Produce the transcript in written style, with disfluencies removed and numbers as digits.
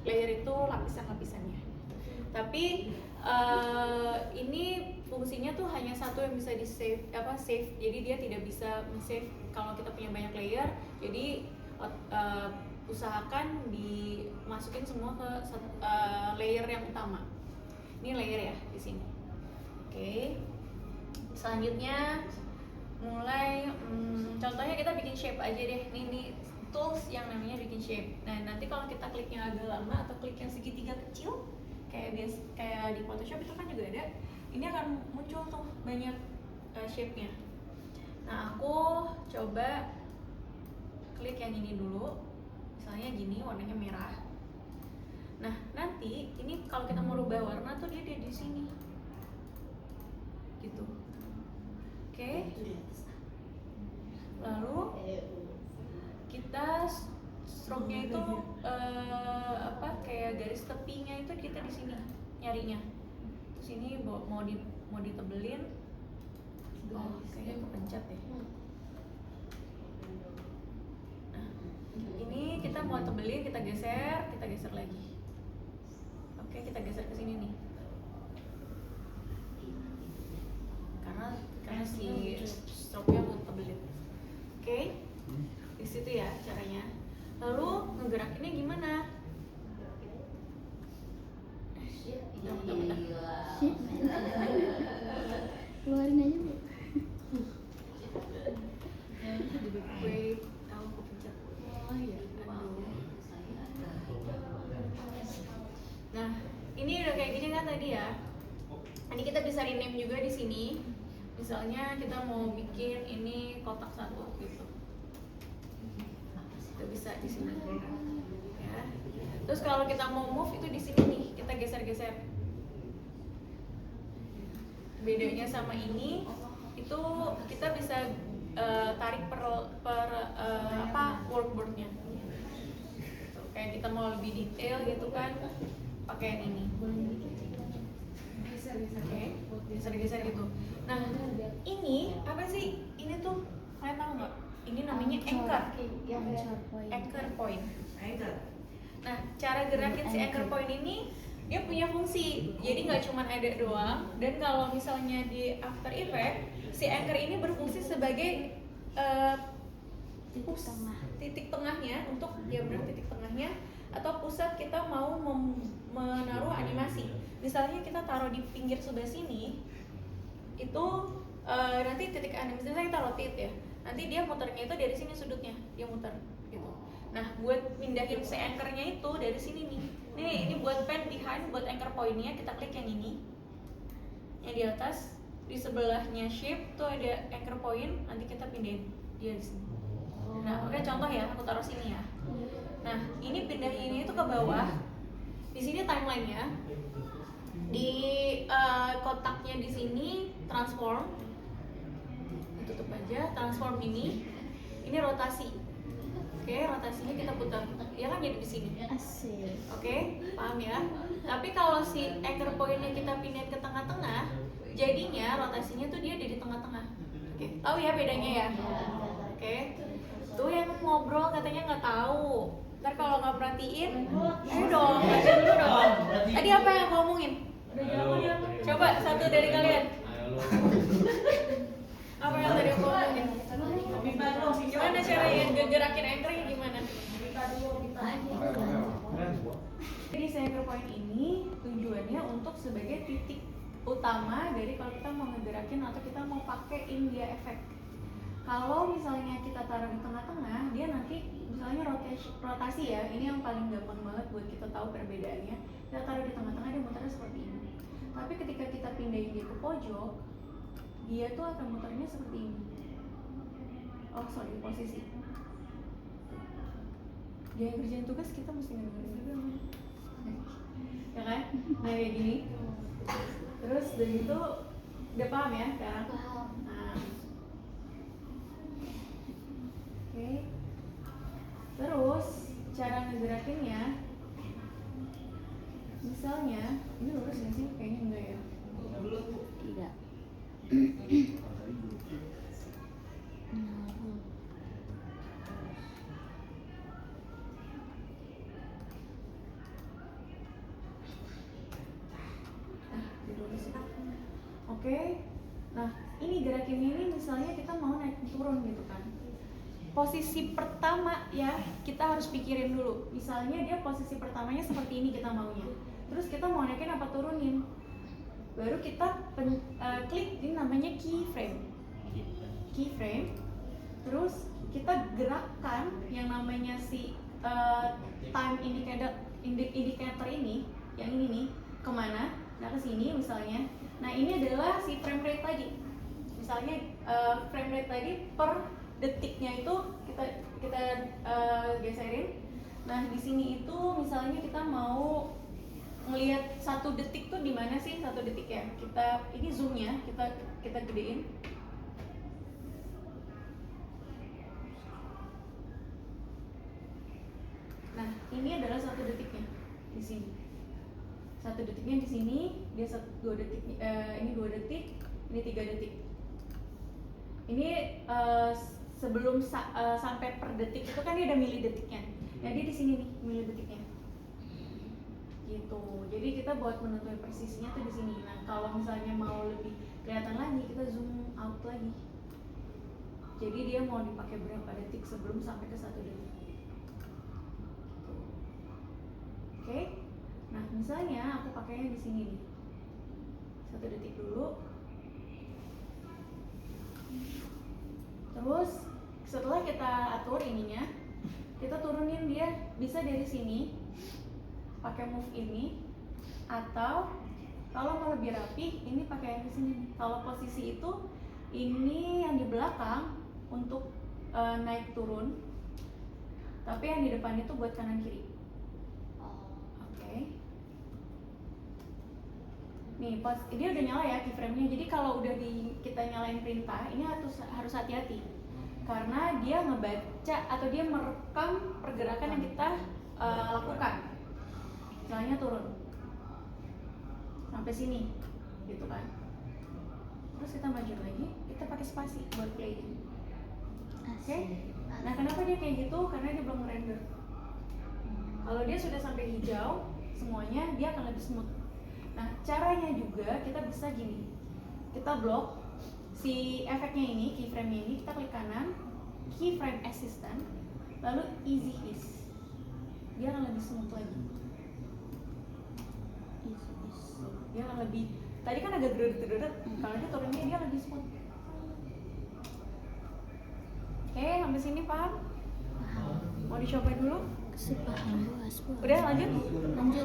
layer itu lapisan-lapisannya. Tapi ini fungsinya tuh hanya satu yang bisa di save. Jadi dia tidak bisa men-save kalau kita punya banyak layer. Jadi usahakan dimasukin semua ke layer yang utama. Ini layer ya di sini. Oke. Selanjutnya mulai contohnya kita bikin shape aja deh. Ini tools yang namanya bikin shape. Nah, nanti kalau kita kliknya agak lama atau klik yang segitiga kecil kayak di Photoshop itu kan juga ada. Ini akan muncul tuh banyak shape-nya. Nah, aku coba klik yang ini dulu. Misalnya gini, warnanya merah. Nah, nanti ini kalau kita mau rubah warna tuh dia di sini. Gitu. Oke. Lalu kita stroke-nya itu kayak garis tepinya itu kita di sini nyarinya. Terus ini mau ditebelin. Oh, kayaknya kepencet deh. Nah, ini kita mau tebelin, kita geser lagi. Oke, kita geser ke sini nih. Karena si stroke-nya mau tebelin. Oke. Di situ ya caranya. Lalu ngegerakinnya gimana? Keluarin aja, Bu. Wait, aku pencet. Oh iya. Nah, ini udah kayak gini kan tadi ya. Nanti kita bisa rename juga di sini. Misalnya kita mau bikin ini kotak satu gitu. Kita bisa di sini. Ya. Terus kalau kita mau move itu di sini nih, kita geser-geser. Bedanya sama ini itu kita bisa tarik per workboardnya. Kayak kita mau lebih detail gitu kan, pakai yang ini. Oke, geser-geser gitu. Nah, ini apa sih? Ini tuh kalian tahu nggak? Ini namanya anchor point. Nah, cara gerakin si anchor point ini dia punya fungsi. Jadi nggak cuma ada doang. Dan kalau misalnya di After Effects, si anchor ini berfungsi sebagai titik tengahnya untuk titik tengahnya atau pusat kita mau menaruh animasi. Misalnya kita taruh di pinggir sebelah sini, itu nanti titik animasi kita rotate ya. Nanti dia muternya itu dari sini sudutnya, dia muter gitu. Nah, buat pindahin si anchor-nya itu dari sini nih. Ini buat pen behind, buat anchor point-nya kita klik yang ini. Yang di atas, di sebelahnya shape tuh ada anchor point, nanti kita pindahin dia di sini. Nah, oke, contoh ya, aku taruh sini ya. Nah, ini pindahinnya itu ke bawah. Di sini timeline-nya. Di kotaknya di sini transform. Tutup aja, transform ini rotasi. Oke, rotasinya kita putar. Ya kan jadi di sini. Asik. Oke, paham ya? Tapi kalau si anchor point-nya kita pindahin ke tengah-tengah, jadinya rotasinya tuh dia di tengah-tengah. Oke, tahu ya bedanya ya? Oke. Tuh yang ngobrol katanya nggak tahu. Ntar kalau nggak perhatiin, ayo dong, baca dulu dong. Tadi apa yang aku ngomongin? Coba satu dari kalian. Apa yang tadi aku ngomongin? Gimana cara yang gerakin anchor-nya gimana? Jadi si anchor point ini tujuannya untuk sebagai titik utama dari kalau kita mau ngegerakin atau kita mau pakein dia efek. Kalau misalnya kita taruh di tengah-tengah, dia nanti misalnya rotasi ya, ini yang paling gampang banget buat kita tahu perbedaannya. Kita taruh di tengah-tengah, dia muternya seperti ini. Tapi ketika kita pindahin dia ke pojok, dia tuh akan muternya seperti ini. Oh sorry, posisi. Dia yang kerjain tugas kita mesti ngedengerin juga kan? Ya kan? Nah kayak gini. Terus dari itu udah paham ya sekarang? Paham. Nah. Oke. Terus cara ngegerakinnya, misalnya ini lurus nggak sih? Kayaknya enggak ya. Tidak. Oke. Nah, ini gerakin ini misalnya kita mau naik turun gitu kan. Posisi pertama ya kita harus pikirin dulu. Misalnya dia posisi pertamanya seperti ini kita maunya. Terus kita mau naikin apa turunin. Baru kita klik ini namanya keyframe. Keyframe. Terus kita gerakkan yang namanya si time indicator ini, yang ini nih, kemana? Nah ke sini misalnya. Nah ini adalah si frame rate tadi. Misalnya frame rate tadi per detiknya itu kita geserin. Nah di sini itu misalnya kita mau ngelihat 1 detik tuh di mana sih 1 detik ya? Kita ini zoomnya kita gedein. Nah ini adalah 1 detiknya di sini. 1 detiknya di sini, dia 2 detik, ini 2 detik, ini 3 detik. Ini sebelum sampai per detik itu kan dia ada milidetiknya. Jadi di sini nih milidetiknya. Gitu. Jadi kita buat menentukan presisinya tuh di sini. Nah, kalau misalnya mau lebih kelihatan lagi, kita zoom out lagi. Jadi dia mau dipakai berapa detik sebelum sampai ke 1 detik. Oke. Nah, misalnya aku pakainya di sini nih. 1 detik dulu. Terus setelah kita atur ininya, kita turunin dia bisa dari sini pakai move ini, atau kalau mau lebih rapi ini pakai yang di sini. Kalau posisi itu ini yang di belakang untuk naik turun, tapi yang di depan itu buat kanan kiri. Oke. Nih pas dia udah nyala ya keyframe-nya. Jadi kalau udah kita nyalain perintah, ini harus hati-hati karena dia ngebaca atau dia merekam pergerakan yang kita lakukan. Misalnya turun sampai sini, gitu kan. Terus kita maju lagi, kita pakai spasi buat play. Oke? Nah kenapa dia kayak gitu? Karena dia belum render. Kalau dia sudah sampai hijau semuanya, dia akan lebih smooth. Nah caranya juga kita bisa gini, kita blok si efeknya ini, keyframe-nya ini, kita klik kanan, keyframe assistant, lalu easy ease, dia akan lebih smooth lagi. Dia akan lebih, tadi kan agak geredet-geredet, kalau dia turunnya dia lebih smooth. Oke, sampai sini paham? Mau dicoba dulu? Paham, Bu. Udah lanjut? Lanjut.